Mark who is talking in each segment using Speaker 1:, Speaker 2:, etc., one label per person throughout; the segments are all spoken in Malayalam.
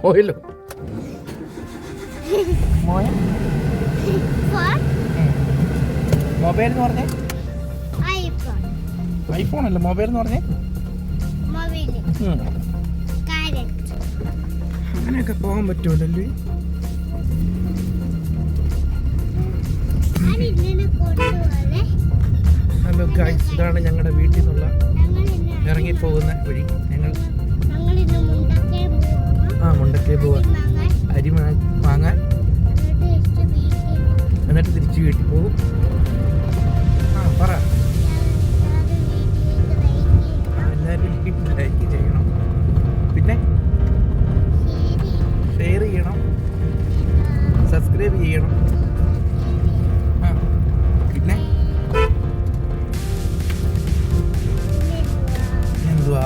Speaker 1: മോയിലോ മൊബൈൽ എന്ന് പറഞ്ഞേ ഐഫോൺ അല്ല മൊബൈൽ എന്ന് പറഞ്ഞേ അങ്ങനെയൊക്കെ പോകാൻ പറ്റുമല്ലോ. ഹലോ ഗൈസ്, ഇതാണ് ഞങ്ങളുടെ വീട്ടിൽ നിന്നുള്ള ഇറങ്ങിപ്പോകുന്ന വഴി. ഞങ്ങൾ മുണ്ടക്കേ പോവാ, അരി വാങ്ങാൻ, എന്നിട്ട് തിരിച്ച് വീട്ടിൽ പോകും. പറ, എല്ലാവരും വീട്ടിൽ ലൈക്ക് ചെയ്യണം, പിന്നെ ഷെയർ ചെയ്യണം, സബ്സ്ക്രൈബ് ചെയ്യണം. പിന്നെ എന്തുവാ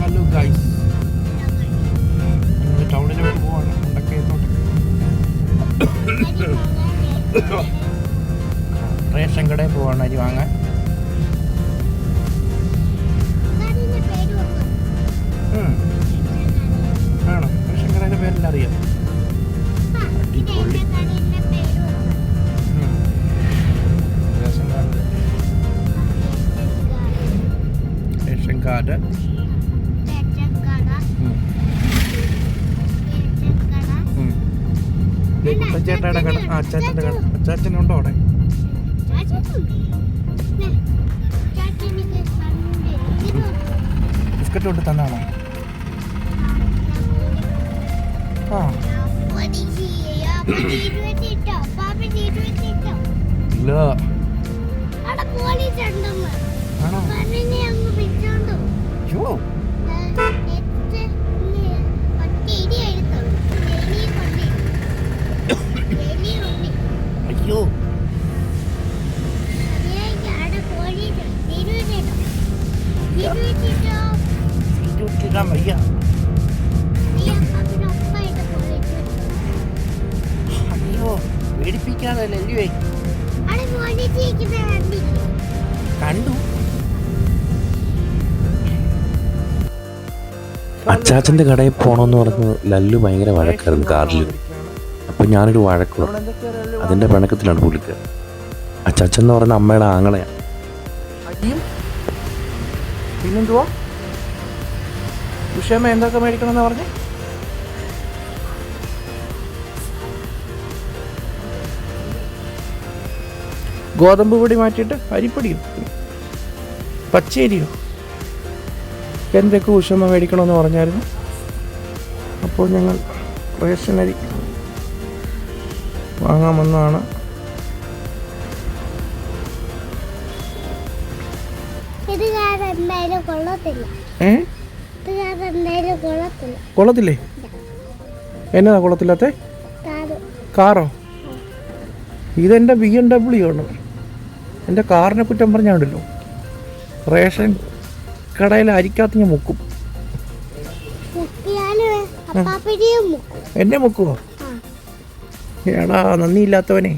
Speaker 1: ഹലോ ഗൈസ്, ഞങ്ങൾ ടൗണിലോട്ട് പോവാണ്, മുണ്ടക്കയത്തോട്ട്. റേഷൻ കടയിൽ പോവാണ് അരി വാങ്ങാൻ. ആണോ? റേഷൻ കടയുടെ പേരെല്ലാം അറിയാം. അടിപൊളി. റേഷൻ കാർഡ്, റേഷൻ കാർഡ്, ചേട്ടയുടെ കട. അച്ചാച്ചൻ്റെ കട. അച്ചാച്ചനുണ്ടോ അവിടെ? ബിസ്ക്കറ്റ് കൊണ്ട് തന്നാണോ? ഇല്ല. ആണോ? അയ്യോ, വയ്യ. അയ്യോ, പേടിപ്പിക്കാതല്ലേ കണ്ടു.
Speaker 2: അച്ചാച്ചൻ്റെ കടയിൽ പോകണമെന്ന് പറഞ്ഞ് ലല്ലു ഭയങ്കര വഴക്കായിരുന്നു കാറിൽ. അപ്പം ഞാനൊരു വഴക്ക് പറഞ്ഞു. അതിൻ്റെ പിണക്കത്തിലാണ് പുള്ളിക്ക്. അച്ചാച്ചൻ എന്ന് പറയുന്ന അമ്മയുടെ ആങ്ങളെയാണ്.
Speaker 1: പിന്നെന്തുവാ ഉഷേമ്മ എന്തൊക്കെ മേടിക്കണമെന്ന് പറഞ്ഞേ? ഗോതമ്പ് പൊടി മാറ്റിയിട്ട് അരിപ്പൊടിയോ പച്ചരിയോ എന്തൊക്കെ ഉഷമ്മ മേടിക്കണമെന്ന് പറഞ്ഞായിരുന്നു. അപ്പോൾ ഞങ്ങൾ റേഷൻ അരി വാങ്ങാമെന്നാണ്. കൊള്ളത്തില്ലേ? എന്നതാ കൊള്ളത്തില്ലാത്ത കാറോ? ഇതെൻ്റെ BMW ആണ്. എൻ്റെ കാറിനെ കുറ്റം പറഞ്ഞാണ്ടല്ലോ. റേഷൻ കടയിൽ അരിക്കകത്ത് ഞാൻ മുക്കും. എന്നെ മുക്കുവോ? എടാ നന്ദിയില്ലാത്തവനെ.